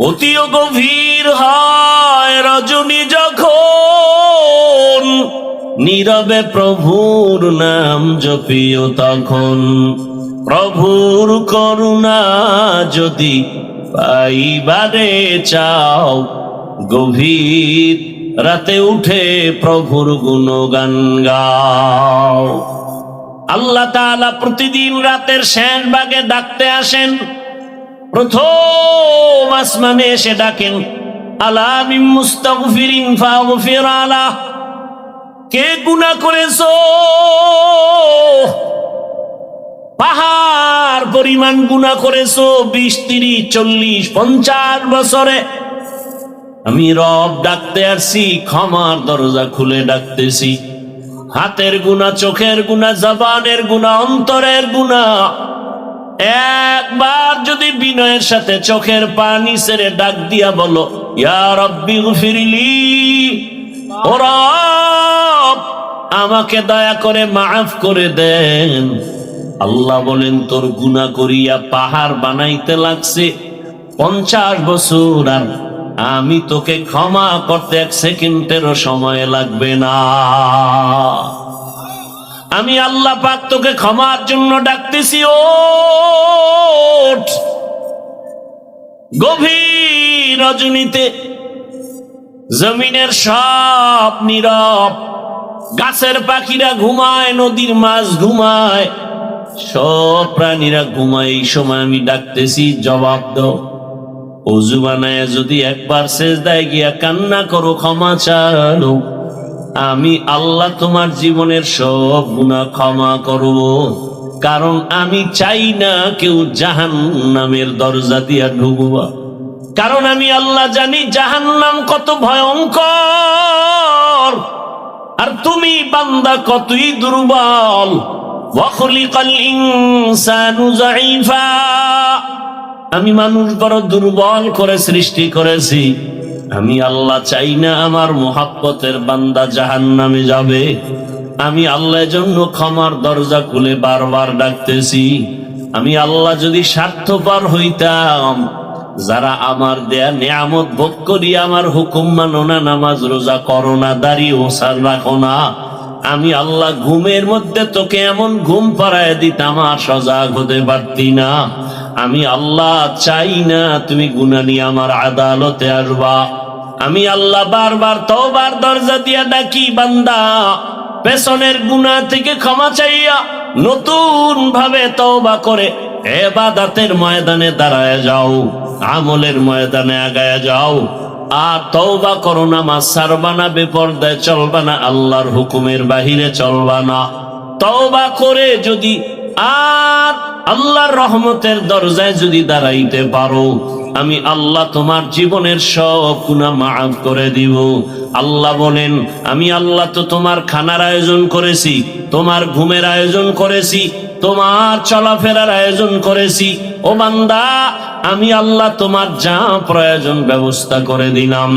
অতিও গভীর হয় রজনী যখন, নীরবে প্রভুর নাম জপিও তখন। প্রভুর করুণা যদি পাইবারে চাও, গভীর রাতে উঠে প্রভুর গুণগান গাও। আল্লাহ তাআলা প্রতিদিন রাতের শেষ ভাগে ডাকতে আসেন। প্রথম আসমানে এসে ডাকেন, আলা মিন মুস্তাগফিরিন ফাগফির আলাহ। কে গুনাহ করেছো? পাহাড় পরিমাণ গুনাহ করেছো, 20, 30, 40, 50 বছরে। আমি রব ডাকতে আসছি, ক্ষমার দরজা খুলে ডাকতেছি। হাতের গুনাহ, চোখের গুনাহ, জবানের গুনাহ, অন্তরের গুনাহ। একবার যদি বিনয়ের সাথে চোখের পানি ছেড়ে ডাক দিয়া বলো, ইয়া রাব্বি গফিরলি, ও রব আমাকে দয়া করে মাফ করে দেন। আল্লাহ বলেন, তোর গুনাহ করিয়া পাহাড় বানাইতে লাগছে 50 বছর, আর আমি তোকে ক্ষমা করতে 1 সেকেন্ডেরও সময় লাগবে না। আমি আল্লাহ পাক তোকে ক্ষমার জন্য ডাকতেছি, ওঠ। গভীর রজনীতে জমিনের সব নীরব, গাছের পাখিরা ঘুমায়, নদীর মাছ ঘুমায়, সব প্রাণীরা ঘুমায়। এই সময় আমি ডাকতেছি, জবাব দাও। ওযু বানায় যদি একবার সেজদায় গিয়া কান্না করো, ক্ষমা চাও, আমি আল্লাহ তোমার জীবনের সব গুনাহ ক্ষমা করব। কারণ আমি চাই না কেউ জাহান্নামের দরজা দিয়া ঢুকবা। কারণ আমি আল্লাহ জানি জাহান্নাম কত ভয়ঙ্কর, আর তুমি বান্দা কতই দুর্বল। ওয়া খুলিকাল ইনসানু যায়ীফা। আমি মানুষ বড় দুর্বল করে সৃষ্টি করেছি। আমি আল্লাহ চাই না আমার মুহাব্বতের বান্দা জাহান্নামে যাবে। আমি আল্লাহর জন্য ক্ষমার দরজা খুলে বারবার ডাকতেছি। আমি আল্লাহ যদি স্বার্থপর হইতাম, যারা আমার দেয়া নিয়ামত ভোগ করি আমার হুকুম মানো না, নামাজ রোজা করো না, দাড়ি ওসার রাখো না, আমি আল্লাহ ঘুমের মধ্যে তোকে এমন ঘুম পাড়ায় দিতাম আর সজাগ হতে পারতি না। আমি আল্লাহ চাই না তুমি গুনাহ নিয়ে আমার আদালতে আসবা। আমি আল্লাহ বারবার তওবার দরজা দিয়া ডাকি, বান্দা পেছনের গুনাহ থেকে ক্ষমা চাইয়া নতুন ভাবে তওবা করে ইবাদতের ময়দানে দাঁড়ায় যাও, আমলের ময়দানে আগায়া যাও। আর তওবা করো, নামাজ ছাড়বা না, বেপরদায় চলবা না, আল্লাহর হুকুমের বাহিরে চলবা না। তওবা করে যদি আর আল্লাহর রহমতের দরজায় যদি দাঁড়াইতে পারো, আমি আল্লাহ তোমার জীবনের সব গুনাহ মাফ করে দিব। আল্লাহ বলেন, আমি আল্লাহ তো তোমার খানার আয়োজন করেছি, তোমার ঘুমের আয়োজন করেছি, তোমার চলাফেরার আয়োজন করেছি। ও বান্দা, আমি আল্লাহ তোমার যা প্রয়োজন ব্যবস্থা করে দিলাম।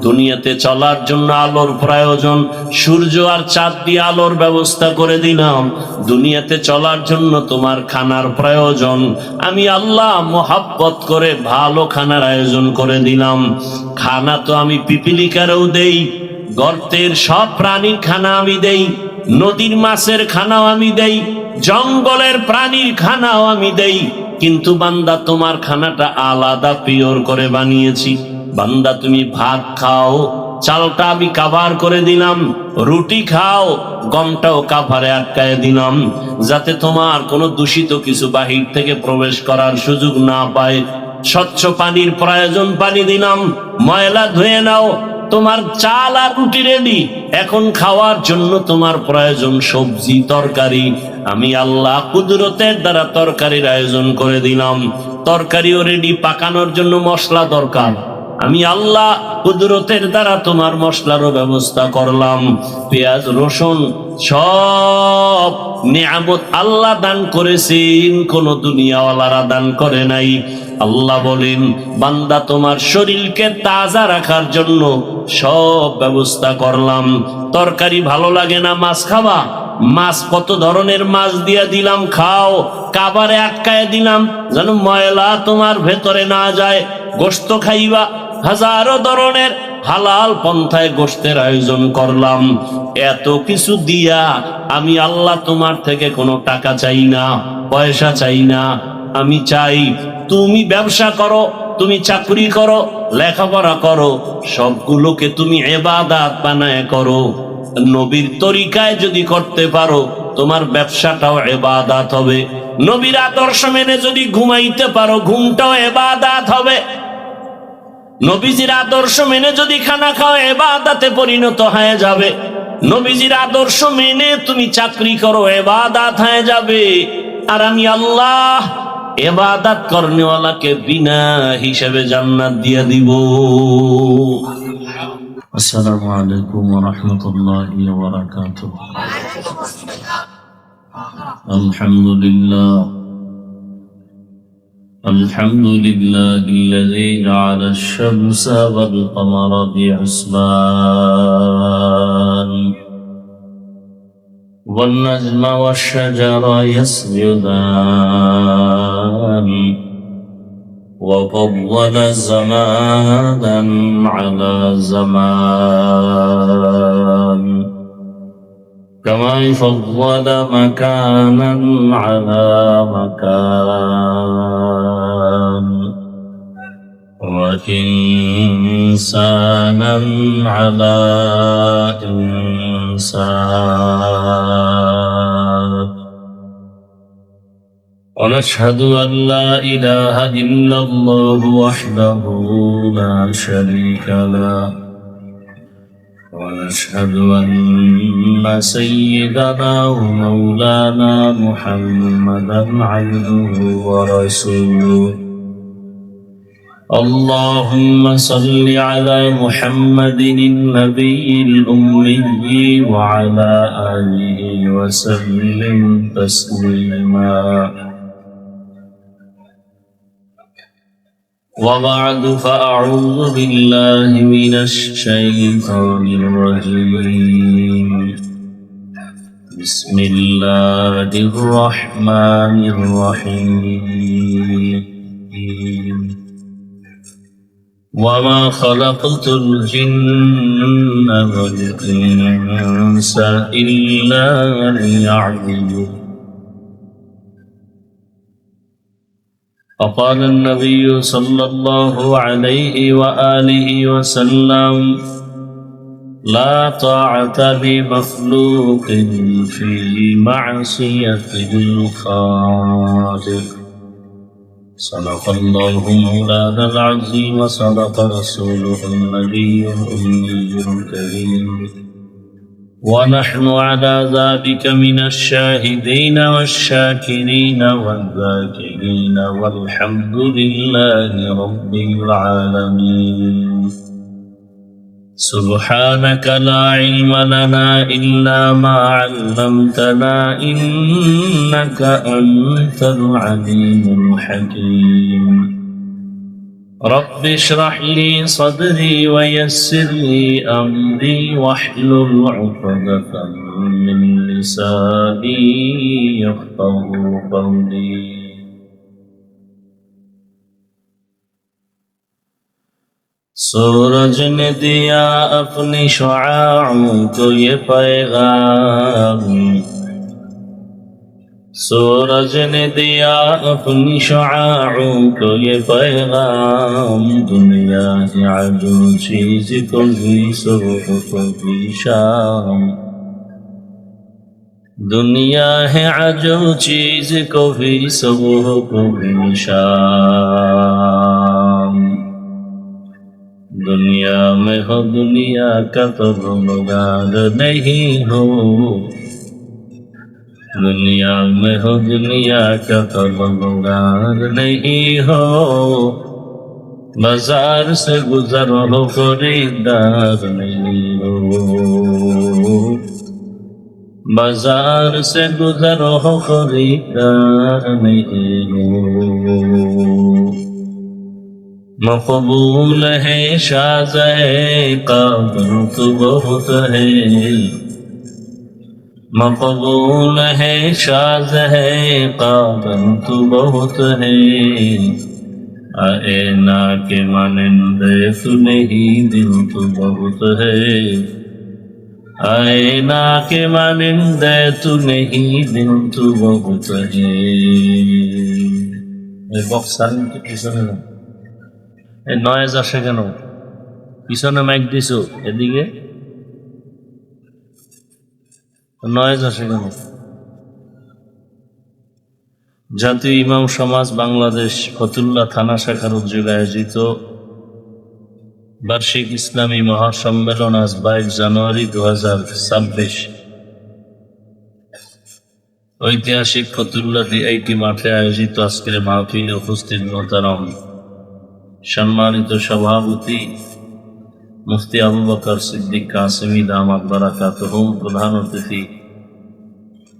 দুনিয়াতে চলার জন্য আলোর প্রয়োজন, সূর্য আর চাঁদ দিয়ে আলোর ব্যবস্থা করে দিলাম। দুনিয়াতে চলার জন্য তোমার খানার প্রয়োজন, আমি আল্লাহ মোহাব্বত করে ভালো খানার আয়োজন করে দিলাম। খানা তো আমি পিপিলিকারেও দেই, গর্তের সব প্রাণীর খানা আমি দেই, নদীর মাছের খানাও আমি দেই, জঙ্গলের প্রাণীর খানাও আমি দেই। কিন্তু বান্দা তোমার খানাটা আলাদা পিওর করে বানিয়েছি। বান্দা তুমি ভাত খাও, চালটা আমি কাভার করে দিলাম, রুটি খাও, গমটাও কাভারে আটকায় দিলাম, যাতে তোমার কোনো দূষিত কিছু বাহির থেকে প্রবেশ করার সুযোগ না পায়। স্বচ্ছ পানির প্রয়োজন, পানি দিলাম, ময়লা ধুয়ে নাও। তোমার চাল আর রুটি রেডি, এখন খাওয়ার জন্য তোমার প্রয়োজন সবজি তরকারি। আমি আল্লাহ কুদরতের দ্বারা তরকারির আয়োজন করে দিলাম, তরকারিও রেডি, পাকানোর জন্য মশলা দরকার। আমি আল্লাহ কুদরতের দ্বারা তোমার মশলারও ব্যবস্থা করলাম। পেঁয়াজ রসুন সব নিয়ামত আল্লাহ দান করেছেন, কোন দুনিয়াওয়ালারা দান করে নাই। আল্লাহ বলেন, বান্দা তোমার শরীরকে তাজা রাখার জন্য সব ব্যবস্থা করলাম। তরকারি ভালো লাগে না, মাছ খাবা, মাছ কত ধরনের মাছ দিয়া দিলাম, খাও। কাবারে আটকায় দিলাম যেন ময়লা তোমার ভেতরে না যায়, গোশত খাইবা, হাজারো ধরনের হালাল পন্থায় গোশতের আয়োজন করলাম। এত কিছু দিয়া আমি আল্লাহ তোমার থেকে কোনো টাকা চাই না, পয়সা চাই না। আমি চাই তুমি ব্যবসা করো, তুমি চাকরি করো, লেখাপড়া করো, সবগুলোকে তুমি ইবাদত বানায় করো। নবীর তরিকায় যদি করতে পারো, তোমার ব্যবসাটাও ইবাদত হবে। নবীর আদর্শ মেনে যদি ঘুমাইতে পারো, ঘুমটাও ইবাদত হবে। নবীজির আদর্শ মেনে যদি খানা খাও, ইবাদতে পরিণত হয়ে যাবে। নবীজির আদর্শ মেনে তুমি চাকরি করো, ইবাদত হয়ে যাবে। আর আমি আল্লাহ ইবাদত করনেওয়ালাকে বিনা হিসাবে জান্নাত দিয়ে দিব। আসসালামু আলাইকুম ওয়া রাহমাতুল্লাহি ওয়া বারাকাতুহু। আলহামদুলিল্লাহিল্লাযী জা'আলা আশ-শামসা ওয়াল কামারা বিহুসবান ওয়ান নাজমা ওয়াশ-শাজারা ইয়াসজুদান وفضل زمانا على زمان كما فضل مكانا على مكان وإنسانا على إنسان. ونشهد أن لا إله إلا الله وحده لا شريك له ونشهد أن سيدنا ومولانا محمدا عبده ورسوله. اللهم صل على محمد النبي الأمي وعلى آله وسلم تسليما. وبعد فأعوذ بالله من الشيطان الرجيم. بسم الله الرحمن الرحيم. وما خلقت الجن والإنس إلا ليعبدون. فقال النبي صلى الله عليه وآله وسلم: لا طاعة لمخلوق في معصية الخالق. صدق الله مولانا العظيم وصدق رسوله النبي الأمي الكريم. ونحن على ذلك من الشاهدين والشاكرين والذاكرين والحمد لله رب العالمين. سبحانك لا علم لنا إلا ما علمتنا إنك أنت العليم الحكيم. رب اشرح لي صدري ويسر لي أمري واحلل عقدة من لساني يفقهوا قولي. सूरज ने दिया अपनी शुआओं को ये पैगाम. सूरज ने दिया अपनी शुआओं को ये पैगाम. दुनिया है अजू चीज को भी सुबह को भी शाम. दुनिया है अजू चीज को भी सुबह को भी शाम. दुनिया में हो दुनिया का तो गुनगार नहीं हो. दुनिया में हो दुनिया का तो गुनगार नहीं हो. बाजार से गुजर हो खरीदार नहीं हो. बाजार से गुजर हो खरीदार नहीं हो. मकबूल है शाज़-ए-क़ा तो बहुत है. मकबूल है शाज़-ए-क़ा तो बहुत है. आए ना के मानिंदे तू नहीं दिल तू बहुत है आए ना के मानिंदे तू नहीं दिल तू बहुत है বক্সার পিছনে না এই নয়েজ আসে কেন পিছনে মাইক দিছো এদিকে নয়েজ আসে কেন জাতীয় ইমাম সমাজ বাংলাদেশ ফতুল্লাহ থানা শাখার উদ্যোগে আয়োজিত বার্ষিক ইসলামী মহাসম্মেলন আজ 22 জানুয়ারি 2026 ঐতিহাসিক ফতুল্লাহ ডিআইটি মাঠে আয়োজিত আজকের মাহফিলে উপস্থিত মোহতারাম সম্মানিত সভাপতি মুফতি আবু বকর সিদ্দিক কাসেমি দামাত বারাকাতুহুম, প্রধান অতিথি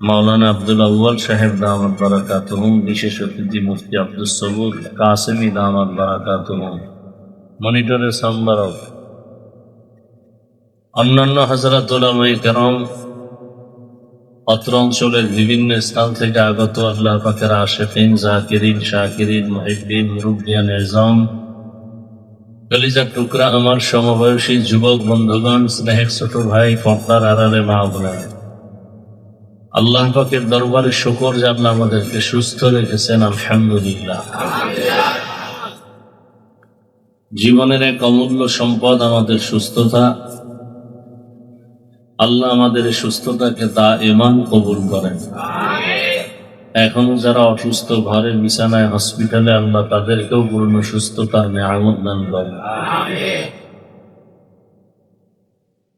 মাওলানা আব্দুল আউয়াল সাহেব দামাত বারাকাতুহুম, বিশেষ অতিথি মুফতি আব্দুস সবুর কাসেমি দামাত বারাকাতুহুম, মনিটরের সম্পাদক অন্যান্য হযরত উলামায়ে কেরাম, অত্র অঞ্চলের বিভিন্ন স্থান থেকে আগত আল্লাহ পাকের আশিকিন, জাকিরিন, শাকিরিন, মুহিব্বিন, মুরব্বিয়ান এজম, কলিজার টুকরা আমার সমবয়সী যুবক বন্ধুগণ, স্নেহের ছোট ভাই, পর্দার আড়ালে মা বোনেরা, আল্লাহ পাকের দরবারে শুকর যে আল্লাহ আমাদেরকে সুস্থ রেখেছেন, আলহামদুলিল্লাহ। জীবনের এক অমূল্য সম্পদ আমাদের সুস্থতা। আল্লাহ আমাদের এই সুস্থতাকে দাইমান কবুল করেন। এখনো যারা অসুস্থ ঘরে বিছানায় হসপিটালে, আল্লাহ তাদেরকেও পূর্ণ সুস্থতার নিয়ামত দান করেন।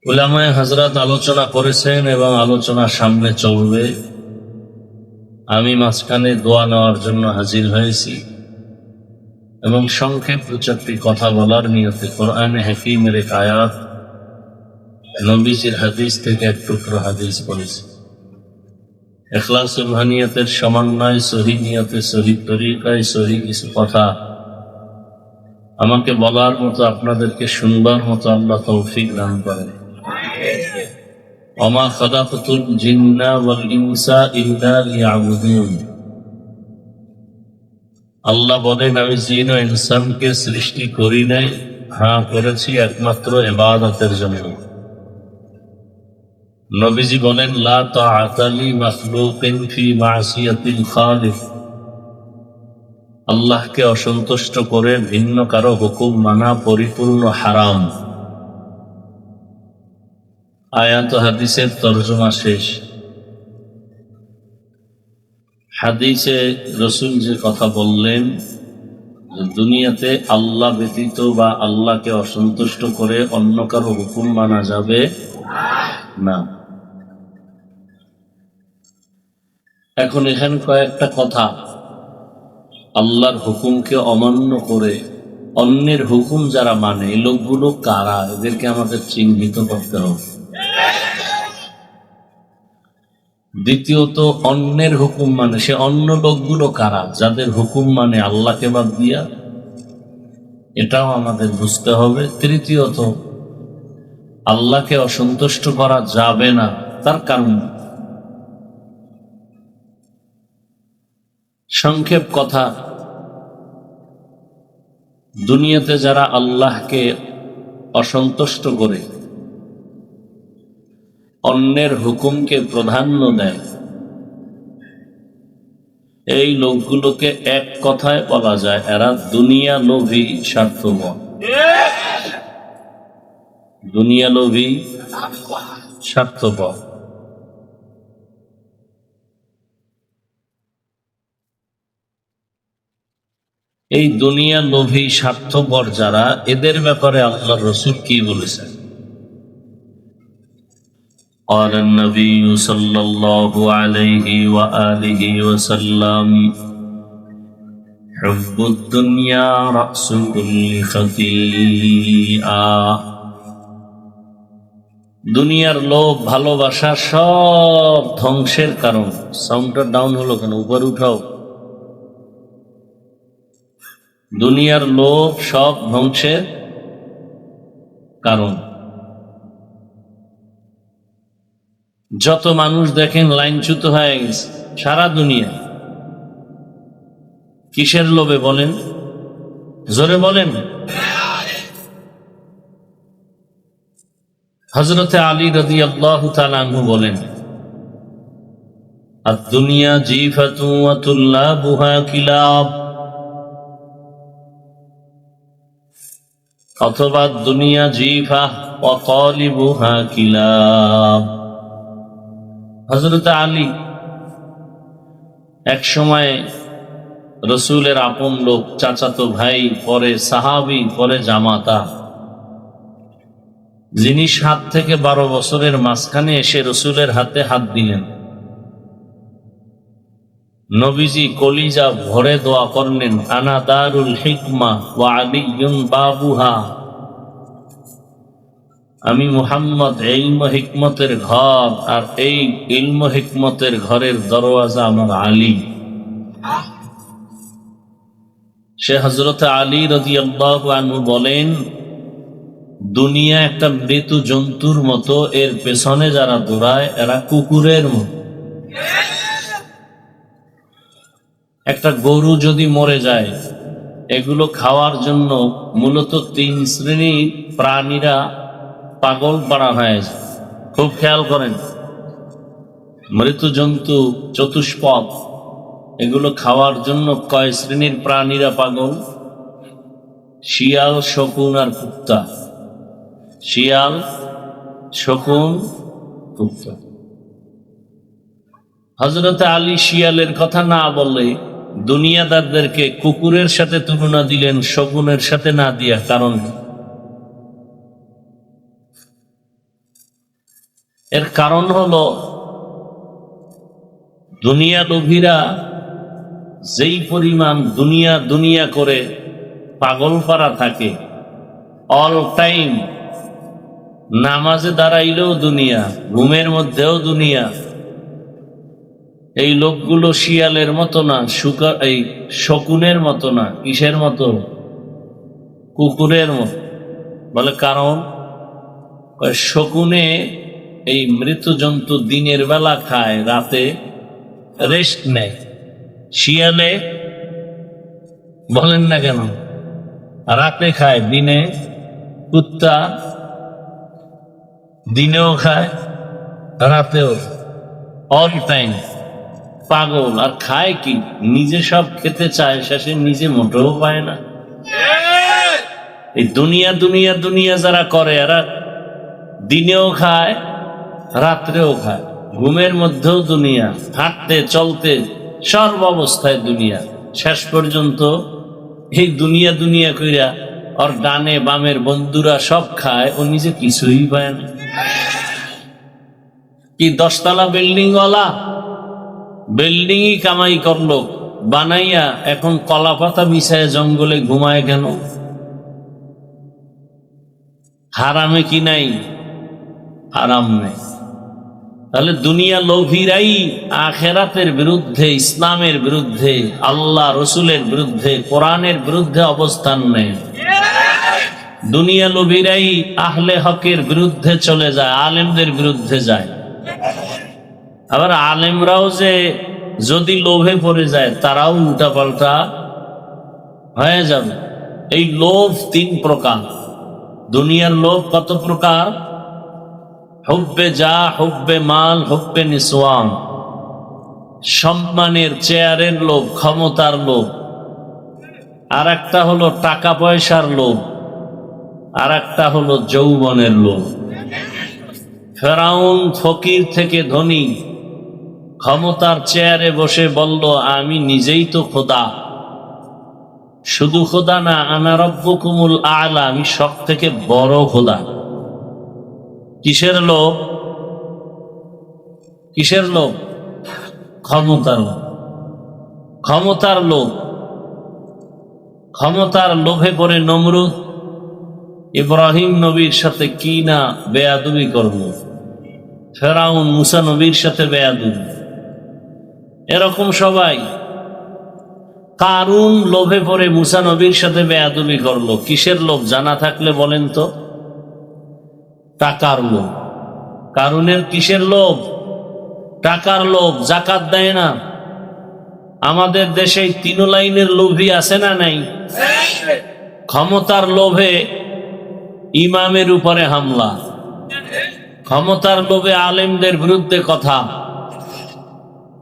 উলামায়ে হযরত আলোচনা করেছেন এবং আলোচনা সামনে চলবে। আমি মাঝখানে দোয়া নেওয়ার জন্য হাজির হয়েছি এবং সংক্ষেপ 2-4টি কথা বলার নিয়তে কোরআনে হাকীমের এক আয়াত, নবীজির হাদিস থেকে এক টুকরো হাদিস পড়েছি। ইখলাসুল হানিয়াতের সমন্বয়, সহি নিয়তে, সহি তরিকায়, সহি কিছু কথা আমাকে বলার মতো, আপনাদেরকে শুনবার মতো আল্লাহ তৌফিক দান করেন। ওমা খালাকতুল জিন্না ওয়াল ইনসা ইল্লা লিয়াবুদুন। আল্লাহ বলেন, আমি জিন ও ইনসানকে সৃষ্টি করি নাই, হ্যাঁ করেছি একমাত্র ইবাদতের জন্য। নবীজি বলেন, লা তাআতা লি মাখলুকিন ফি মাসিয়াতিল খালিক। আল্লাহকে অসন্তুষ্ট করে ভিন্ন কারো হুকুম মানা পরিপূর্ণ হারাম। আয়াত ও হাদিসের তরজমা শেষ। হাদিসে রাসূল যে কথা বললেন, দুনিয়াতে আল্লাহ ব্যতীত বা আল্লাহকে অসন্তুষ্ট করে অন্য কারো হুকুম মানা যাবে না। এখন এখানে কয়েকটা কথা, আল্লাহর হুকুমকে অমান্য করে অন্যের হুকুম যারা মানে, এই লোকগুলো কারা, এদেরকে আমাদের চিহ্নিত করতে হবে। দ্বিতীয়ত, অন্যের হুকুম মানে সে অন্য লোকগুলো কারা, যাদের হুকুম মানে আল্লাহকে বাদ দিয়া, এটাও আমাদের বুঝতে হবে। তৃতীয়ত, আল্লাহকে অসন্তুষ্ট করা যাবে না, তার কারণ। সংক্ষেপ কথা, দুনিয়াতে যারা আল্লাহকে অসন্তুষ্ট করে অন্যের হুকুমকে প্রাধান্য দেয়, এই লোকগুলোকে এক কথায় বলা যায় এরা দুনিয়া লোভী, স্বার্থপর। দুনিয়া লোভী, স্বার্থপর। এই দুনিয়া লোভী, স্বার্থপর যারা, এদের ব্যাপারে আল্লাহর রাসূল কি বলেছেন? قال النبي صلى الله عليه وآله وسلم حب الدنيا رأس كل خطيئة। দুনিয়ার লোভ, ভালোবাসা সব ধ্বংসের কারণ। সাউন্ডটা ডাউন হলো কেন, উপরে উঠাও। দুনিয়ার লোভ সব ধ্বংসের কারণ। যত মানুষ দেখেন লাইনচ্যুত হয়ে গেছে সারা দুনিয়া, কিসের লোভে বলেন? জোরে বলেন। হযরতে আলী রাদিয়াল্লাহু তাআলা আনহু বলেন, আদ-দুনিয়া জিফাতুন ওয়া তুল্লাবুহা কিলাব, অথবা দুনিয়া জিফা ওয়া তালিবুহা কিলাব। হযরতে আলী এক সময় রসুলের আপন লোক, চাচাতো ভাই, পরে সাহাবী, পরে জামাতা, যিনি 7 থেকে 12 বছরের মাঝখানে এসে রসুলের হাতে হাত দিলেন। নবীজি কলিজা ভরে দোয়া করলেন, আনা দারুল হিকমা ওয়া আলিয়্যুন বাবুহা, আমি মুহাম্মদ ইলম হিকমতের ঘর, আর এই ইলম হিকমতের ঘরের দরওয়াজা আমার আলী। সে হযরত আলী রাদিয়াল্লাহু আনহু বলেন, দুনিয়া একটা মৃত জন্তুর মতো, এর পেছনে যারা দৌড়ায় এরা কুকুরের মতো। একটা গরু যদি মরে যায়, এগুলো খাওয়ার জন্য মূলত 3 শ্রেণীর প্রাণীরা পাগল পাড়া হয়ে যায়। খুব খেয়াল করেন, মৃত জন্তু চতুষ্পদ, এগুলো খাওয়ার জন্য কয় শ্রেণীর প্রাণীরা পাগল? শিয়াল, শকুন আর কুত্তা। শিয়াল, শকুন, কুত্তা। হযরতে আলী শিয়ালের কথা না বলে দুনিয়াদারদেরকে কুকুরের সাথে তুলনা দিলেন, শকুনের সাথে না দিয়া। কারণ এর কারণ হলো, দুনিয়া লোভীরা যেই পরিমাণ দুনিয়া দুনিয়া করে পাগল পারা থাকে, অল টাইম নামাজে দাঁড়াইলেও দুনিয়া, ঘুমের মধ্যেও দুনিয়া। এই লোকগুলো শিয়ালের মতো না, এই শকুনের মতো না। কিসের মতো? কুকুরের মতো। বলে কারণ শকুনে এই মৃত জন্তু দিনের বেলা খায়, রাতে রেস্ট নেয়। শিয়ালে বলেন না কেন, রাতে খায়, দিনে। কুত্তা দিনেও খায়, রাতেও, অল টাইম পাগল। আর খায় কি? নিজে সব খেতে চায়, শেষে নিজে মোটেও পায় না। এই দুনিয়া দুনিয়া দুনিয়া যারা করে, এরা দিনেও খায়, রাত্রেও খায়, ঘুমের মধ্যেও দুনিয়া, হাঁটতে চলতে সর্ব অবস্থায় দুনিয়া। শেষ পর্যন্ত এই দুনিয়া দুনিয়া কইরা ওর ডানে বামের বন্ধুরা সব খায়, ও নিজে কিছুই পায় না। কি 10 তলা বিল্ডিং ওয়ালা বিল্ডিংই কামাই করলো বানাইয়া, এখন কলা পাতা বিছায় জঙ্গলে ঘুমায় কেন? হারামে কি নাই? আরাম নেই। তাহলে দুনিয়া লোভীরাই আখেরাতের বিরুদ্ধে, ইসলামের বিরুদ্ধে, আল্লাহ রসুলের বিরুদ্ধে, কোরআনের বিরুদ্ধে অবস্থান নেয়। দুনিয়া লোভীরাই আহলে হকের বিরুদ্ধে চলে যায়, আলেমদের বিরুদ্ধে যায়। আবার আলেমরাও যে যদি লোভে পড়ে যায়, তারাও উল্টাপাল্টা হয়ে যাবে। এই লোভ 3 প্রকার। দুনিয়ার লোভ কত প্রকার? হুব্বে যা, হুব্বে মাল, হুব্বে নিসওয়ান। সম্মানের, চেয়ারের লোভ, ক্ষমতার লোভ। আর একটা হলো টাকা পয়সার লোভ, আর একটা হলো যৌবনের লোভ। ফেরাউন ফকির থেকে ধনী, ক্ষমতার চেয়ারে বসে বলল, আমি নিজেই তো খোদা। শুধু খোদা না, আনা রব্বুকুমুল আ'লা, আমি সব থেকে বড় খোদা। কিসের লোভ? কিসের লোভ? ক্ষমতার লোভ। ক্ষমতার লোভ। ক্ষমতার লোভে পড়ে নমরুদ ইব্রাহিম নবীর সাথে কি না বেয়াদবি করল, ফেরাউন মুসা নবীর সাথে বেয়াদবি। এরকম সবাই। কারুন লোভে পড়ে মুসা নবীর সাথে বেয়াদবি করলো। কিসের লোভ জানা থাকলে বলেন তো? টাকার লোভ। কারুনের কিসের লোভ? টাকার লোভ। যাকাত দেয় না। আমাদের দেশে 3 লাইনের লোভী আছে না নাই? ক্ষমতার লোভে ইমামের উপরে হামলা, ক্ষমতার লোভে আলেমদের বিরুদ্ধে কথা।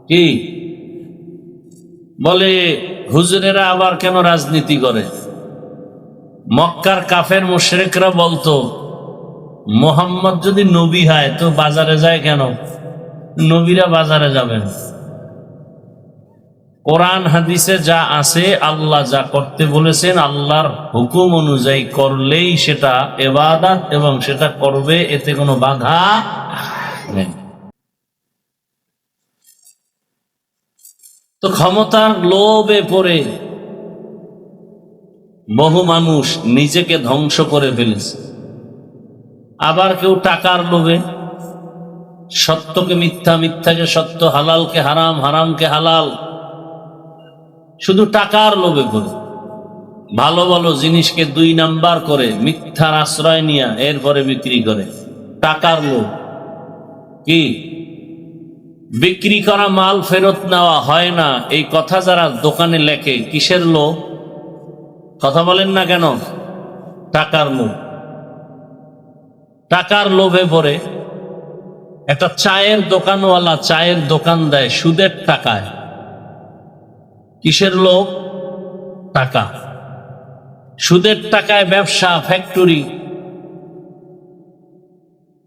কি বলে হুজুরেরা আবার কেন রাজনীতি করে? মক্কার কাফের মুশরিকরা বলতো, মোহাম্মদ যদি নবী হয় তো বাজারে যায় কেন? নবীরা বাজারে যাবেন। কোরআন হাদিসে যা আছে, আল্লাহ যা করতে বলেছেন, আল্লাহর হুকুম অনুযায়ী করলেই সেটা ইবাদত এবং সেটা করবে, এতে কোনো বাধা নেই। তো ক্ষমতার লোভে পড়ে বহু মানুষ নিজেকে ধ্বংস করে ফেলেছে। আবার কেউ টাকার লোভে সত্যকে মিথ্যা, মিথ্যাকে সত্য, হালালকে হারাম, হারামকে হালাল, শুধু টাকার লোভে পড়ে ভালো ভালো জিনিসকে 2 নাম্বার করে মিথ্যার আশ্রয় নিয়ে এরপরে বিক্রি করে। টাকার লোভ। কি বিক্রি করা মাল ফেরত নেওয়া হয় না, এই কথা যারা দোকানে লেখে, কিসের লোভ? কথা বলেন না কেন? টাকার লোভ। টাকার লোভে পড়ে একটা চায়ের দোকানওয়ালা চায়ের দোকান দেয় সুদের টাকায়। কিসের লোভ? টাকা। সুদের টাকায় ব্যবসা, ফ্যাক্টরি।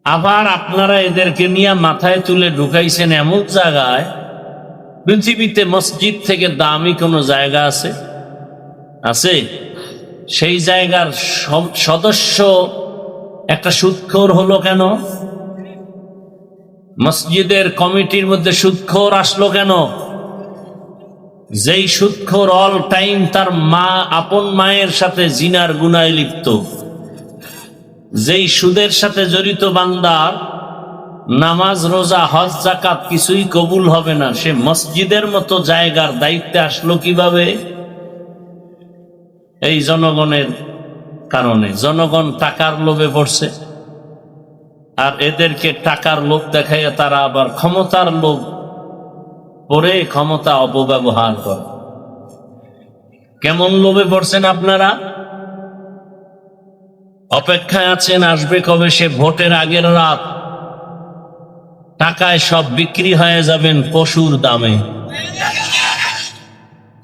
আবার আপনারা এদেরকে নিয়ে মাথায় তুলে ঢুকাইছেন এমন জায়গায়, পৃথিবীতে মসজিদ থেকে দামি কোনো জায়গা আছে? আছে? সেই জায়গার সদস্য একটা সুদখোর হলো কেন? মসজিদের কমিটির মধ্যে সুদখোর আসলো কেন? যেই সুদখোর অল টাইম তার মা, আপন মায়ের সাথে জিনার গুনায় লিপ্ত, যেই সুদের সাথে জড়িত বান্দার নামাজ, রোজা, হজ, যাকাত কিছুই কবুল হবে না, সে মসজিদের মতো জায়গার দায়িত্বে আসলো কিভাবে? এই জনগণের কারণে। জনগণ টাকার লোভে পড়ছে, আর এদেরকে টাকার লোভ দেখাইয়া তারা আবার ক্ষমতার লোভ পরে ক্ষমতা অপব্যবহার করে। কেমন লোভে পড়ছেন আপনারা? অপেক্ষায় আছেন আসবে কবে সে ভোটের আগের রাত, টাকায় সব বিক্রি হয়ে যাবেন পশুর দামে।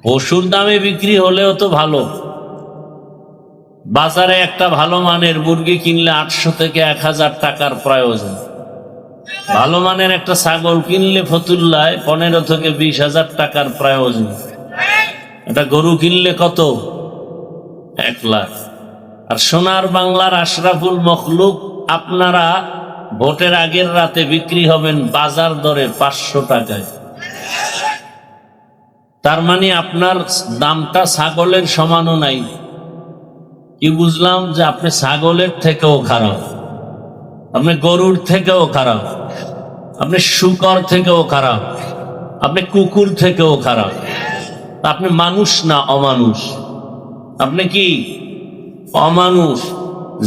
পশুর দামে বিক্রি হলেও তো ভালো। বাজারে একটা ভালো মানের মুরগি কিনলে 800 থেকে 1000 টাকার প্রয়োজন। ভালো মানের একটা ছাগল কিনলে ফতুল্লায় 15 থেকে 20,000 টাকার প্রয়োজন। একটা গরু কিনলে কত? 1 লাখ। আর সোনার বাংলার আশরাফুল মখলুক আপনারা ভোটের আগের রাতে বিক্রি হবেন বাজার দরে 500 টাকায়। তার মানে আপনার দামটা ছাগলের সমানও নাই। কি বুঝলাম? যে আপনি ছাগলের থেকেও খারাপ, আপনি গরুর থেকেও খারাপ, আপনি শূকর থেকেও খারাপ, আপনি কুকুর থেকেও খারাপ। আপনি মানুষ না অমানুষ। আপনি কি? অমানুষ।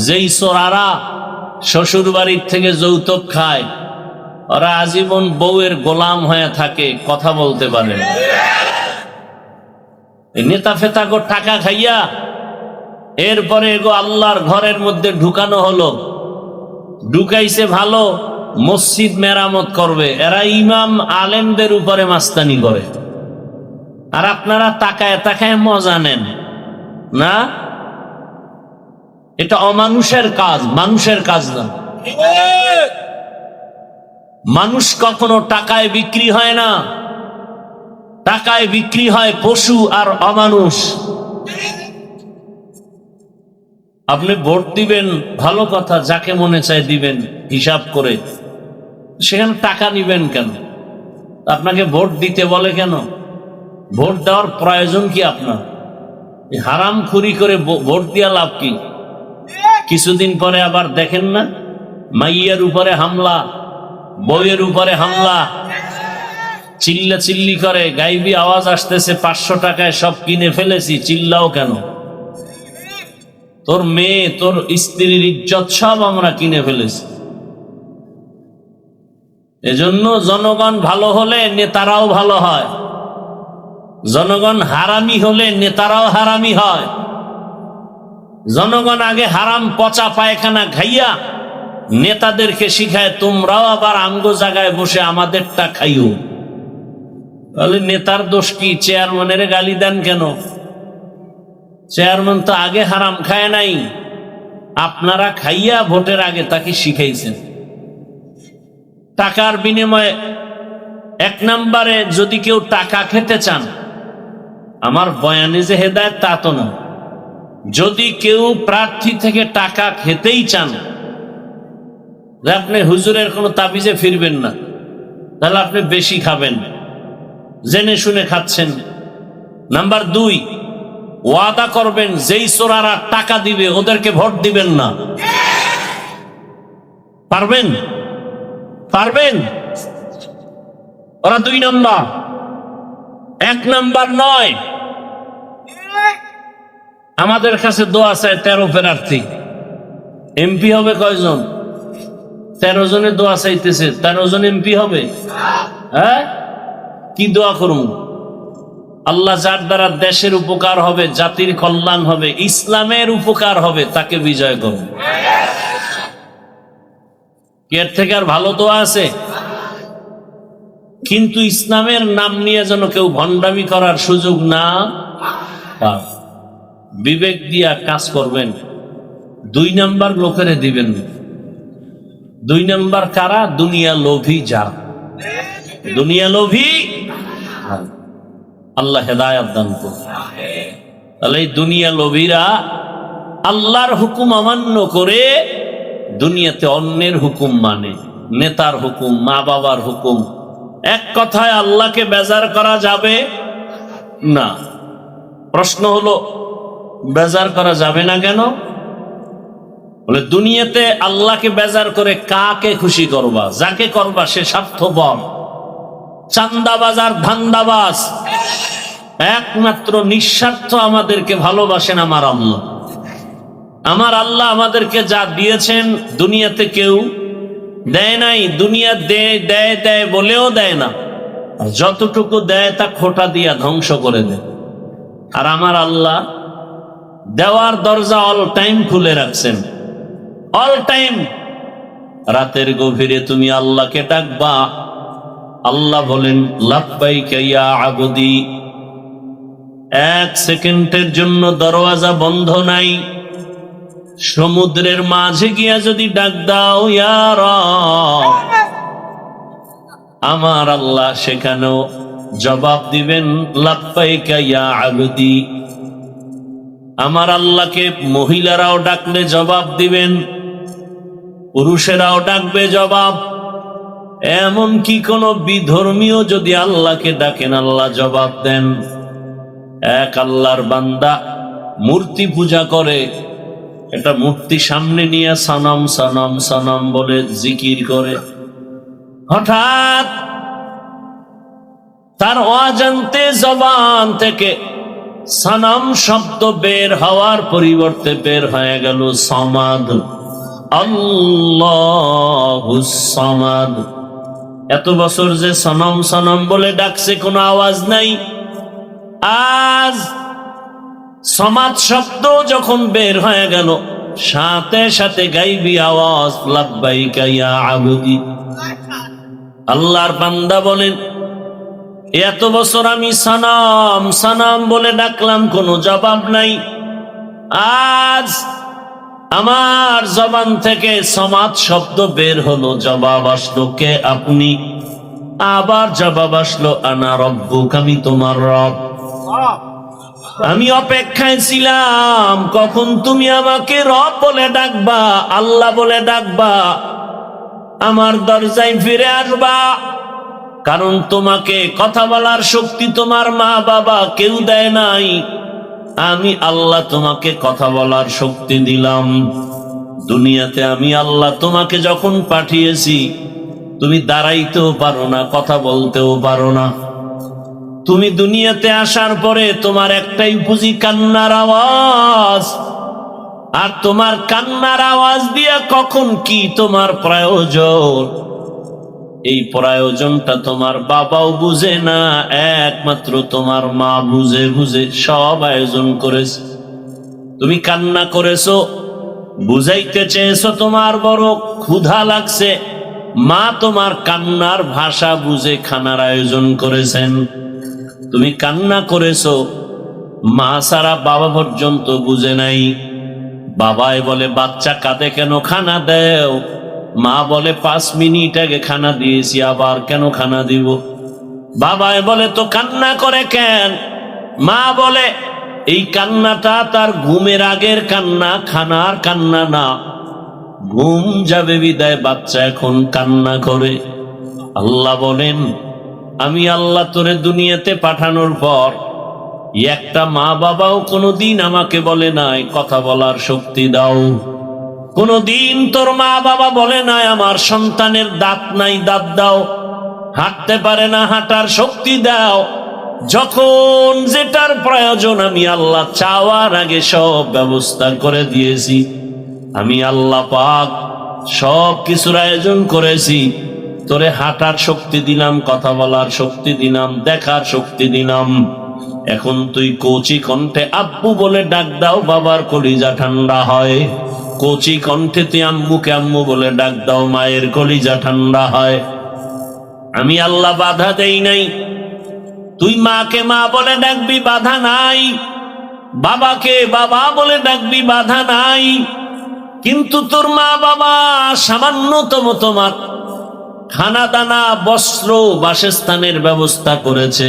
যেই চোরারা শ্বশুর বাড়ির থেকে যৌতুক খায়, ওরা আজীবন বউয়ের গোলাম হয়ে থাকে, কথা বলতে পারে না। নেতা ফেতা গো টাকা খাইয়া এরপরে এগো আল্লাহর ঘরের মধ্যে ঢুকানো হলো। ঢুকাইছে ভালো, মসজিদ মেরামত করবে, এরা ইমাম আলেমদের উপরে মাস্তানি করে, আর আপনারা তাকায় তাকায় মজা নেন না। এটা অমানুষের কাজ, মানুষের কাজ না। মানুষ কখনো টাকায় বিক্রি হয় না, টাকায় বিক্রি হয় পশু আর অমানুষ। আপনি ভোট দিবেন, ভালো কথা, যাকে মনে চায় দিবেন হিসাব করে, সেখানে টাকা নিবেন কেন? আপনাকে ভোট দিতে বলে কেন? ভোট দেওয়ার প্রয়োজন কি আপনার? হারাম খুরি করে ভোট দিয়া লাভ কি? কিছুদিন পরে আবার দেখেন না, মাইয়ের উপরে হামলা, বউয়ের উপরে হামলা, চিল্লা চিল্লি করে, গাইবি আওয়াজ আসতেছে 500 টাকায় সব কিনে ফেলেছি, চিল্লাও কেন? তোর মেয়ে, তোর স্ত্রীর ইজ্জত সব আমরা কিনে ফেলেছি। এজন্য জনগণ ভালো হলে নেতারাও ভালো হয়, জনগণ হারামি হলে নেতারাও হারামি হয়। জনগণ আগে হারাম পচা পায়খানা খাইয়া নেতাদেরকে শিখায় তোমরাও আবার আমগো জায়গায় বসে আমাদেরটা খাইও। তাহলে নেতার দোষ কি? চেয়ারম্যানের গালি দেন কেন? চেয়ারম্যান তো আগে হারাম খায় নাই, আপনারা খাইয়া ভোটের আগে তাকে শিখাইছেন। টাকার বিনিময়ে এক নম্বরে যদি কেউ টাকা খেতে চান, আমার বয়ানে যে হেদায়েত তা তো না, যদি কেউ প্রার্থী থেকে টাকা খেতেই চান, যে আপনি হুজুরের কোনো তাবিজে ফিরবেন না, তাহলে আপনি বেশি খাবেন, জেনে শুনে খাচ্ছেন। নাম্বার 2, ওয়াদা করবেন যেই চোরারা টাকা দিবে ওদেরকে ভোট দিবেন না। পারবেন? পারবেন? ওরা 2 নম্বর, 1 নম্বর নয়। আমাদের কাছে দোয়া চায় 13 প্রার্থী, এমপি হবে কয়জন? 13 জনের দোয়া চাইতেছে, 13 জন এমপি হবে? হ্যাঁ, কি দোয়া করুন? আল্লাহ যার দ্বারা দেশের উপকার হবে, জাতির কল্যাণ হবে, ইসলামের উপকার হবে, তাকে বিজয় করুন। এর থেকে আর ভালো দোয়া আছে? কিন্তু ইসলামের নাম নিয়ে যেন কেউ ভণ্ডামি করার সুযোগ না পায়। বিবেক দিয়া কাজ করবেন। 2 নম্বর লোকেরে দিবেন। 2 নম্বর কারা? দুনিয়া লোভী যারা, দুনিয়া লোভী। আল্লাহ হেদায়েত দান করুন। তাহলে এই দুনিয়া লোভীরা আল্লাহর হুকুম অমান্য করে দুনিয়াতে অন্যের হুকুম মানে, নেতার হুকুম, মা বাবার হুকুম। এক কথায় আল্লাহকে বেজার করা যাবে না। প্রশ্ন হলো বেজার করা যাবে না কেন? বলে দুনিয়াতে আল্লাহকে বেজার করে কাকে খুশি করবা? যাকে করবা সে স্বার্থপর, চান্দাবাজ আর ধান্দাবাজ। একমাত্র নিঃস্বার্থ আমাদেরকে ভালোবাসেন আমার আল্লাহ। আমার আল্লাহ আমাদেরকে যা দিয়েছেন দুনিয়াতে কেউ দেয় নাই। দুনিয়া দেয় দেয় দেয় বলেও দেয় না, যতটুকু দেয় তা খোঁটা দিয়া ধ্বংস করে দেয়। আর আমার আল্লাহ দেওয়ার দরজা অল টাইম খুলে রাখছেন, অল টাইম। রাতের গভীরে তুমি আল্লাহকে ডাকবা, আল্লাহ বলেন লাব্বাইকা ইয়া আবদি। 1 সেকেন্ডের জন্য দরওয়াজা বন্ধ নাই। সমুদ্রের মাঝে গিয়া যদি ডাক দাও ইয়া রব, আমার আল্লাহ সেখানেও জবাব দিবেন লাব্বাইকা ইয়া আবদি। আমার আল্লাহকে মহিলারাও ডাকলে জবাব দিবেন, পুরুষেরাও ডাকবে জবাব। এমন কি কোন বিধর্মীয় যদি আল্লাহকে ডাকেন আল্লাহ জবাব দেন। এক আল্লাহর বান্দা মূর্তি পূজা করে, এটা মূর্তি সামনে নিয়ে সনম সনম সনম বলে জিকির করে, হঠাৎ তার অজান্তে জবান থেকে সনম শব্দ বের হওয়ার পরিবর্তে বের হয়ে গেল সমাদ, আল্লাহুস সামাদ। এত বছর যে সনম সনম বলে ডাকছে কোনো আওয়াজ নাই, আজ সমাদ শব্দ যখন বের হয়ে গেল সাথে সাথে গাইবি আওয়াজ লাব্বাইকা ইয়া আবদি। আল্লাহর বান্দা বলেন এত বছর আমি সনম সনম বলে ডাকলাম, কোনো জবাব নাই। আজ আমার জবান থেকে সমাদ শব্দ বের হলো, জবাব আসলো কে আপনি। আবার জবাব আসলো আনা রব্বুক, আমি তোমার রব। আমি অপেক্ষায় ছিলাম কখন তুমি আমাকে রব বলে ডাকবা, আল্লাহ বলে ডাকবা, আমার দরজায় ফিরে আসবা। কারণ তোমাকে কথা বলার শক্তি তোমার মা বাবা কেউ দেয় নাই, আমি আল্লাহ তোমাকে কথা বলার শক্তি দিলাম। দুনিয়াতে আমি আল্লাহ তোমাকে যখন পাঠিয়েছি তুমি দাঁড়াইতেও পারো না, কথা বলতেও পারো না। তুমি দুনিয়াতে আসার পরে তোমার একটাই পুঁজি কান্নার আওয়াজ, আর তোমার কান্নার আওয়াজ দিয়া কখন কি তোমার প্রয়োজন, এই প্রয়োজনটা তোমার বাবাও বুঝে না, একমাত্র তোমার মা বুঝে বুঝে সব আয়োজন করেছে। তুমি কান্না করেছো, বুঝাইতে চেয়েছো তোমার বড় ক্ষুধা লাগছে, মা তোমার কান্নার ভাষা বুঝে খানার আয়োজন করেছেন। তুমি কান্না করেছো, মা ছাড়া বাবা পর্যন্ত বুঝে নাই। বাবাই বলে বাচ্চা কাঁদে কেন, খানা দেও। মা বলে 5 মিনিট আগে খানা দিয়েছি, আবার কেন খানা দিব? বাবাই বলে তো কান্না করে কেন? মা বলে এই কান্নাটা তার ঘুমের আগের কান্না, খানার কান্না না। ঘুম যাবে বিদায় বাচ্চা এখন কান্না করে। আল্লাহ বলেন, আমি আল্লাহ তোরে দুনিয়াতে পাঠানোর পর একটা মা বাবাও কোনোদিন আমাকে বলে নাই কথা বলার শক্তি দাও। কোনোদিন তোর মা বাবা বলে নাই আমার সন্তানের দাঁত নাই, দাঁত দাও। হাঁটতে পারে না, হাঁটার শক্তি দাও। যখন যেটার প্রয়োজন আমি আল্লাহ চাওয়ার আগে সব ব্যবস্থা করে দিয়েছি। আমি আল্লাহ পাক সব কিছুর আয়োজন করেছি। তোরে হাঁটার শক্তি দিলাম, কথা বলার শক্তি দিলাম, দেখার শক্তি দিলাম। এখন তুই কচি কণ্ঠে আব্বু বলে ডাক দাও, বাবার কলিজা ঠান্ডা হয়। কচি কণ্ঠে তুই আম্মুকে আম্মু বলে ডাক দাও, মায়ের কলিজা ঠান্ডা হয়। আমি আল্লাহ বাধা দেই নাই। তুই মাকে মা বলে ডাকবি, বাধা নাই। বাবাকে বাবা বলে ডাকবি, বাধা নাই। কিন্তু তোর মা বাবা সামান্যতম তোমার খানা দানা, বস্ত্র, বাসস্থানের ব্যবস্থা করেছে।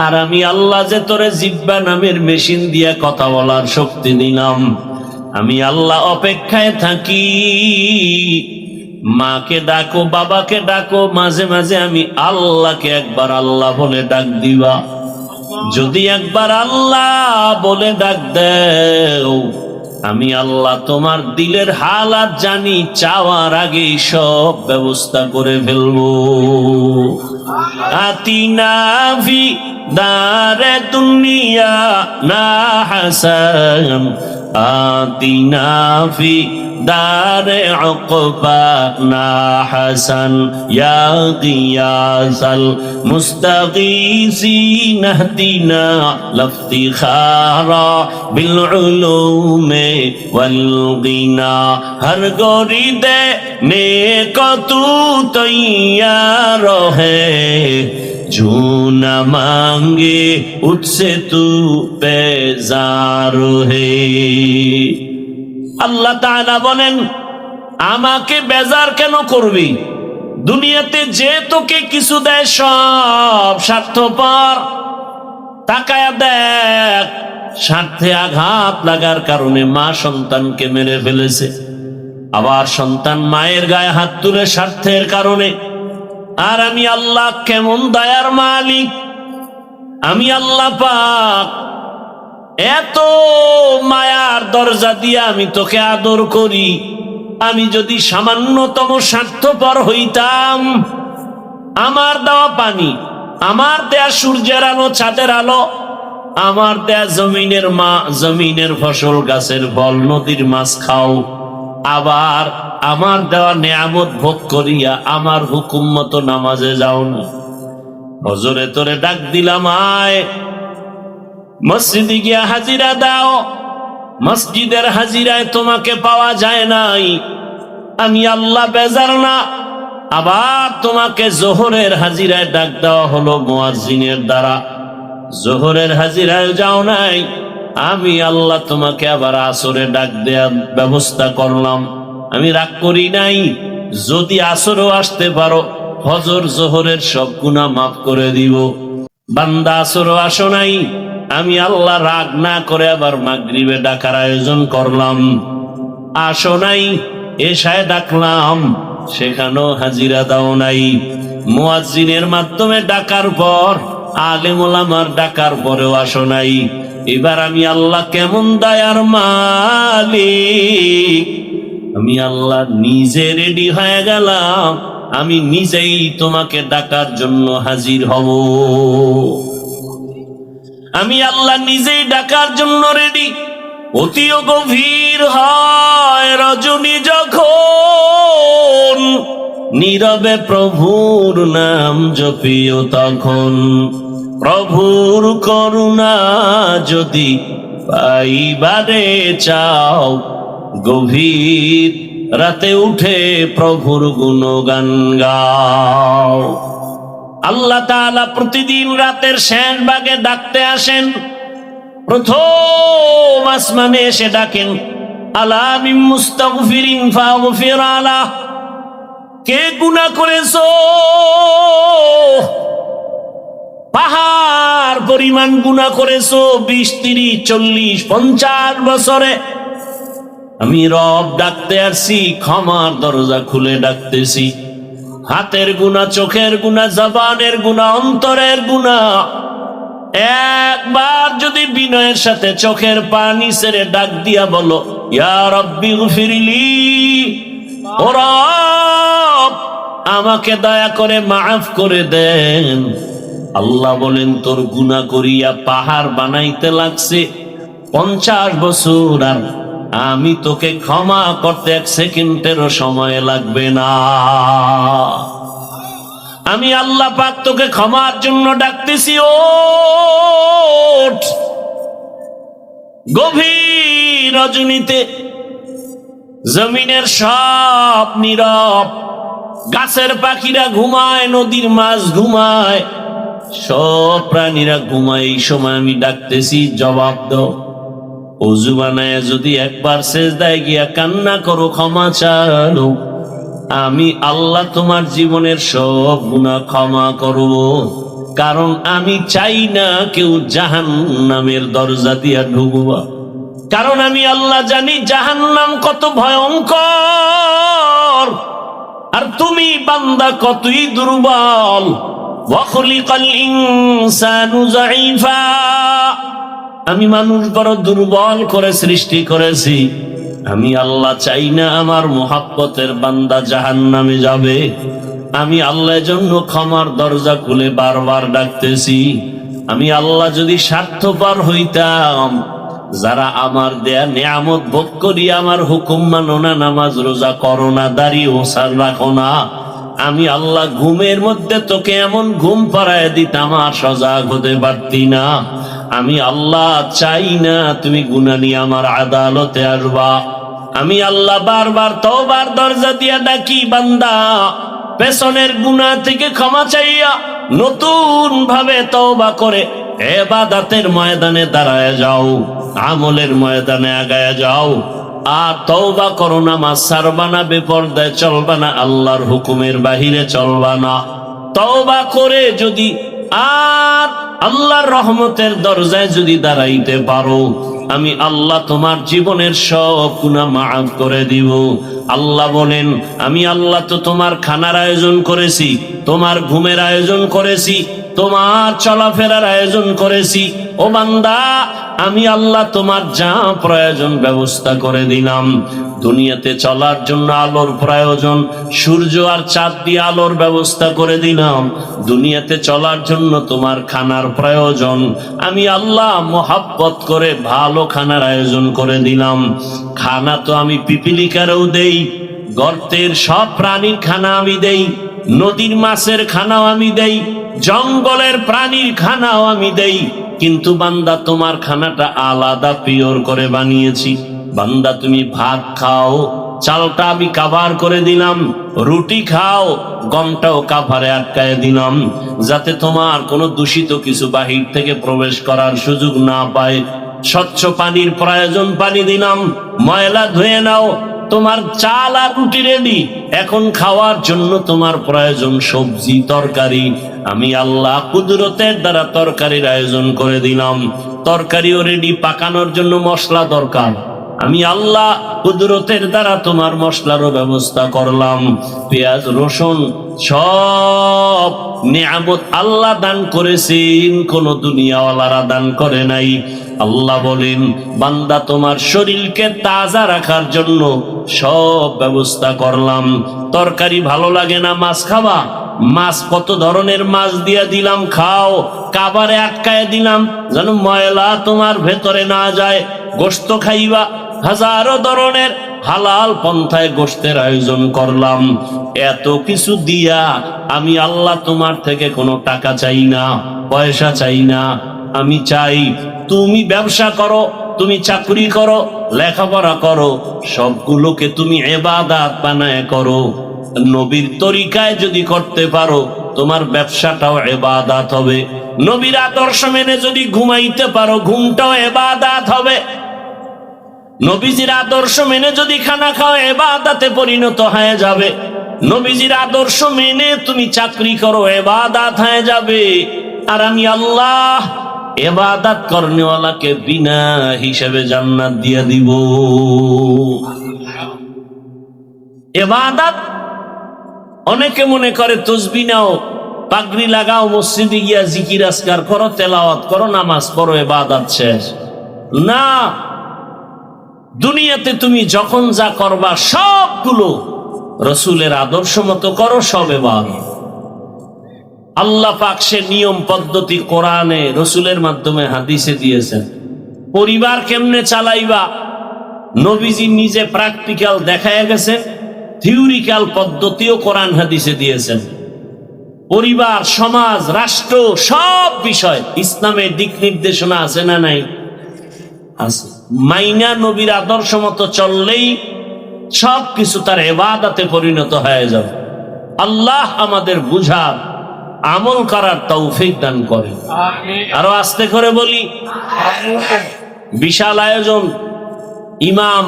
আর আমি আল্লাহ যে তোরে জিব্বা নামের মেশিন দিয়ে কথা বলার শক্তি দিলাম। আমি আল্লাহ অপেক্ষায় থাকি। মাকে ডাকো, বাবাকে ডাকো, মাঝে মাঝে আমি আল্লাহকে একবার আল্লাহ বলে ডাক দিবা। যদি একবার আল্লাহ বলে ডাক দেও, আমি আল্লাহ তোমার দিলের হালাত জানি, চাওয়ার আগেই সব ব্যবস্থা করে ফেলবো। আতিনা ফি দারে দুনিয়া না হাসান, আতিনা ফি দারে উকবা না হাসান, ইয়া গিয়াসাল মুস্তাগীসিন ইহদিনা লাফতিখারা বিল উলুমে ওয়াল গিনা। হর গরিদে নেক তু তৈয়ার হে, जो न मांगे उससे तू बेजार है। আল্লাহ তাআলা বলেন, আমাকে বেজার কেন করবি? দুনিয়াতে যে তোকে কিছু দেয় সব স্বার্থপর। তাকায়া দেখ, স্বার্থে আঘাত লাগার কারণে মা সন্তানকে মেরে ফেলেছে। আবার সন্তান মায়ের গায়ে হাত তুলে স্বার্থের কারণে। আর আমি আল্লাহ কেমন দয়ার মালিক! আমি আল্লাহ পাক এত মায়ার দরজা দিয়ে আমি তোকে আদর করি। আমি যদি সামান্যতম স্বার্থপর হইতাম, আমার দেওয়া পানি, আমার দেয়া সূর্যের আলো, চাঁদের আলো, আমার দেয়া জমিনের ফসল, গাছের ফল, নদীর মাছ খাও, আবার আমার দেওয়া নেয়ামত ভোগ করিয়া আমার হুকুম মতো নামাজে যাও না। হজরে তোরে ডাক দিলাম, আয় মসজিদে গিয়া হাজিরা দাও। মসজিদের হাজিরায় তোমাকে পাওয়া যায় নাই। আমি আল্লাহ বেজার না। আবার তোমাকে জোহরের হাজিরায় ডাক দেওয়া হলো মুয়াজ্জিনের দ্বারা, জোহরের হাজিরায় যাও নাই। আমি আল্লাহ তোমাকে আবার আসরে ডাক দেওয়ার ব্যবস্থা করলাম। আমি রাগ করি নাই। যদি আসরও আসতে পারো, ফজর জোহরের সব গুনাহ মাফ করে দিব। বান্দা আসরও আসো নাই, আমি আল্লাহ রাগ না করে আবার মাগরিবে ডাকার আয়োজন করলাম। আসো নাই, এশায় ডাকলাম, সেখানেও হাজিরা দাও নাই। মুয়াজ্জিনের মাধ্যমে ডাকার পর, আলেম ওলামার ডাকার পরেও আসো নাই। এবার আমি আল্লাহ কেমন দয়ার মালিক! আমি আল্লাহ নিজে রেডি হয়ে গেলাম। আমি নিজেই তোমাকে ডাকার জন্য হাজির হব। আমি আল্লাহ নিজেই ডাকার জন্য রেডি। অতিও গভীর হয় রজনী যখন, নীরবে প্রভুর নাম জপিও তখন। প্রভুর করুণা যদি পাইবারে চাও, গভীর রাতে উঠে প্রভুর গুণগান গাও। আল্লাহ তাআলা প্রতিদিন রাতের শেষ ভাগে ডাকতে আসেন। প্রথম আসমানে এসে ডাকেন, আলা মিন মুস্তাগফিরিন ফাগফির আলাহ। কে গুনাহ করেছো? পাহাড় পরিমাণ গুনাহ করেছো, 20, 30, 40, 50 বছরে। আমি রব ডাকতে আসছি, ক্ষমার দরজা খুলে ডাকতেছি। হাতের গুনাহ, চোখের গুনাহ, জবানের গুনাহ, অন্তরের গুনাহ। একবার যদি বিনয়ের সাথে চোখের পানি ছেড়ে ডাক দিয়া বলো, ইয়া রব্বি গফিরলি, ও রব আমাকে দয়া করে মাফ করে দেন। আল্লাহ বলেন, তোর গুনাহ করিয়া পাহাড় বানাইতে লাগছে 50 বছর, আর আমি তোকে ক্ষমা করতে 1 সেকেন্ডেরও সময় লাগবে না। আমি আল্লাহ পাক তোকে ক্ষমার জন্য ডাকতেছি, ওঠ। গভীর রজনীতে জমিনের সব নীরব, গাছের পাখিরা ঘুমায়, নদীর মাছ ঘুমায়, সব প্রাণীরা ঘুমায়। এই সময় আমি ডাকতেছি, জবাব দাও। ওযু বানায় যদি একবার সেজদায় গিয়া কান্না করো, ক্ষমা চাও, আমি আল্লাহ তোমার জীবনের সব গুনাহ ক্ষমা করব। কারণ আমি চাই না কেউ জাহান্নামের দরজা দিয়া ঢুকবা। কারণ আমি আল্লাহ জানি জাহান্নাম কত ভয়ঙ্কর, আর তুমি বান্দা কতই দুর্বল। ওয়া খুলিকাল ইনসানু যায়ীফা। আমি মানুষ বড় দুর্বল করে সৃষ্টি করেছি। আমি আল্লাহ চাই না আমার মুহাব্বতের বান্দা জাহান্নামে যাবে। আমি আল্লাহর জন্য ক্ষমার দরজা খুলে বারবার ডাকতেছি। আমি আল্লাহ যদি স্বার্থপর হইতাম, যারা আমার দেয়া নিয়ামত ভোগ করি আমার হুকুম মানো না, নামাজ রোজা করো না, দাড়ি ওসার রাখো না, আমি আল্লাহ ঘুমের মধ্যে তোকে এমন ঘুম পাড়ায় দিতাম আর সজাগ হতে পারতি না। আমি আল্লাহ চাই না তুমি গুনাহ নিয়ে আমার আদালতে আসবা। আমি আল্লাহ বারবার তওবার দরজা দিয়া ডাকি, বান্দা পেছনের গুনাহ থেকে ক্ষমা চাইয়া নতুন ভাবে তওবা করে ইবাদতের ময়দানে দাঁড়ায় যাও, আমলের ময়দানে আগায় যাও। আর তওবা করো, নামাজ ছাড়বা না, বেপরদায় চলবা না, আল্লাহর হুকুমের বাহিরে চলবা না। তওবা করে যদি আর আল্লাহর রহমতের দরজায় যদি দাঁড়াইতে পারো, আমি আল্লাহ তোমার জীবনের সব গুনাহ মাফ করে দিব। আল্লাহ বলেন, আমি আল্লাহ তো তোমার খানার আয়োজন করেছি, তোমার ঘুমের আয়োজন করেছি, তোমার চলাফেরার আয়োজন করেছি। ও বান্দা, আমি আল্লাহ তোমার যা প্রয়োজন ব্যবস্থা করে দিলাম। দুনিয়াতে চলার জন্য আলোর প্রয়োজন, সূর্য আর চাঁদ দিয়ে আলোর ব্যবস্থা করে দিলাম। দুনিয়াতে চলার জন্য তোমার খানার প্রয়োজন, আমি আল্লাহ মোহাব্বত করে ভালো খানার আয়োজন করে দিলাম। খানা তো আমি পিপিলিকারেও দেই, গর্তের সব প্রাণীর খানা আমি দেই, নদীর মাছের খানাও আমি দেই, জঙ্গলের প্রাণীর খানাও আমি দেই। কিন্তু বান্দা তোমার খানাটা আলাদা পিওর করে বানিয়েছি। বান্দা তুমি ভাত খাও, চালটা আমি কাভার করে দিলাম, রুটি খাও, গমটাও কাভারে আটকায় দিলাম, যাতে তোমার কোনো দূষিত কিছু বাহির থেকে প্রবেশ করার সুযোগ না পায়। স্বচ্ছ পানির প্রয়োজন, পানি দিলাম, ময়লা ধুয়ে নাও। তোমার চাল আর রুটি রেডি, এখন খাওয়ার জন্য তোমার প্রয়োজন সবজি তরকারি। আমি আল্লাহ কুদরতের দ্বারা তরকারির আয়োজন করে দিলাম, তরকারিও রেডি, পাকানোর জন্য মশলা দরকার। আমি আল্লাহ কুদরতের দ্বারা তোমার মশলারও ব্যবস্থা করলাম। পেঁয়াজ রসুন সব নিয়ামত আল্লাহ দান করেছেন, কোন দুনিয়াওয়ালারা দান করে নাই। আল্লাহ বলেন, বান্দা তোমার শরীরকে তাজা রাখার জন্য সব ব্যবস্থা করলাম। তরকারি ভালো লাগে না, মাছ খাবা, মাছ কত ধরনের মাছ দিয়া দিলাম, খাও। কাবারে আটকায় দিলাম যেন ময়লা তোমার ভেতরে না যায়। গোশত খাইবা, হাজারো ধরনের হালাল পন্থায় গোশতের আয়োজন করলাম। এত কিছু দিয়া আমি আল্লাহ তোমার থেকে কোনো টাকা চাই না, পয়সা চাই না। আমি চাই তুমি ব্যবসা করো, তুমি চাকরি করো, লেখাপড়া করো, সবগুলোকে তুমি ইবাদত বানায় করো। নবীর তরিকায় যদি করতে পারো, তোমার ব্যবসাটাও ইবাদত হবে। নবীর আদর্শ মেনে যদি ঘুমাইতে পারো, ঘুমটাও ইবাদত হবে। নবীজির আদর্শ মেনে যদি খানা খাও, ইবাদতে পরিণত হয়ে যাবে। নবীজির আদর্শ মেনে তুমি চাকরি করো, ইবাদত হয়ে যাবে। আর আমি আল্লাহ ইবাদত করনেওয়ালাকে বিনা হিসেবে জান্নাত দিয়ে দিব। ইবাদত অনেকে মনে করে তসবিহ নাও, পাগড়ি লাগাও, মসজিদে গিয়া জিকির আজকার করো, তেলাওয়াত করো, নামাজ পড়ো, ইবাদত শেষ। না, দুনিয়াতে তুমি যখন যা করবা সবগুলো রসুলের আদর্শ মতো করো, সব ইবাদত। আল্লাহ পাক সে নিয়ম পদ্ধতি কোরআনে রসুলের মাধ্যমে হাদিসে দিয়েছেন। পরিবার কেমনে চালাইবা, নবীজি নিজে প্র্যাকটিক্যাল দেখায় গেছেন, থিওরিক্যাল পদ্ধতিও কোরআন হাদিসে দিয়েছেন। পরিবার, সমাজ, রাষ্ট্র, সব বিষয় ইসলামের দিক নির্দেশনা আছে না নাই? আছে। মাইনা নবীর আদর্শ মতো চললেই সবকিছু তার ইবাদতে পরিণত হয়ে যাবে। আল্লাহ আমাদের বুঝার, আমল করার তৌফিক দান করে। আরো আস্তে করে বলি, বিশাল আয়োজন, ইমাম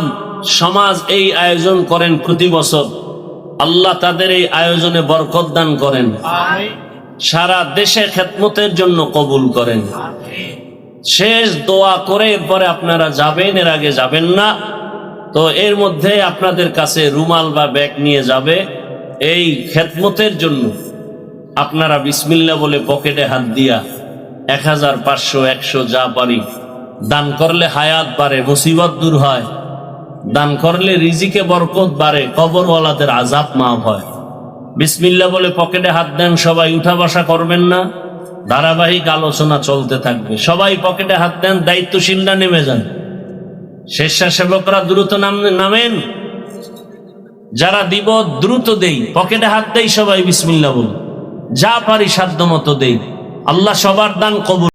সমাজ এই আয়োজন করেন প্রতি বছর। আল্লাহ তাদের এই আয়োজনে বরকত দান করেন, সারা দেশে খেদমতের জন্য কবুল করেন। শেষ দোয়া করে এরপরে আপনারা যাবেন, এর আগে যাবেন না তো এর মধ্যে আপনাদের কাছে রুমাল বা ব্যাগ নিয়ে যাবে। এই খেদমতের জন্য আপনারা বিসমিল্লাহ বলে পকেটে হাত দিয়া 1000, 500, 100 যা পারি দান করলে হায়াত বাড়ে, মুসিবত দূর হয়। দান করলে রিজিকে বরকত বাড়ে, কবরওয়ালাদের আযাব মাফ হয়। বিসমিল্লাহ বলে পকেটে হাত দেন সবাই, উঠা বসা করবেন না, ধারাবাহিক আলোচনা চলতে থাকবে। সবাই পকেটে হাত দেন, দায়িত্বশীলরা নেমে যান, স্বেচ্ছাসেবকরা দ্রুত নামেন, যারা দিব দ্রুত দেই, পকেটে হাত দেই, সবাই বিসমিল্লাহ বল, যা পারি সাধ্য মতো দেই। আল্লাহ সবার দান কবুল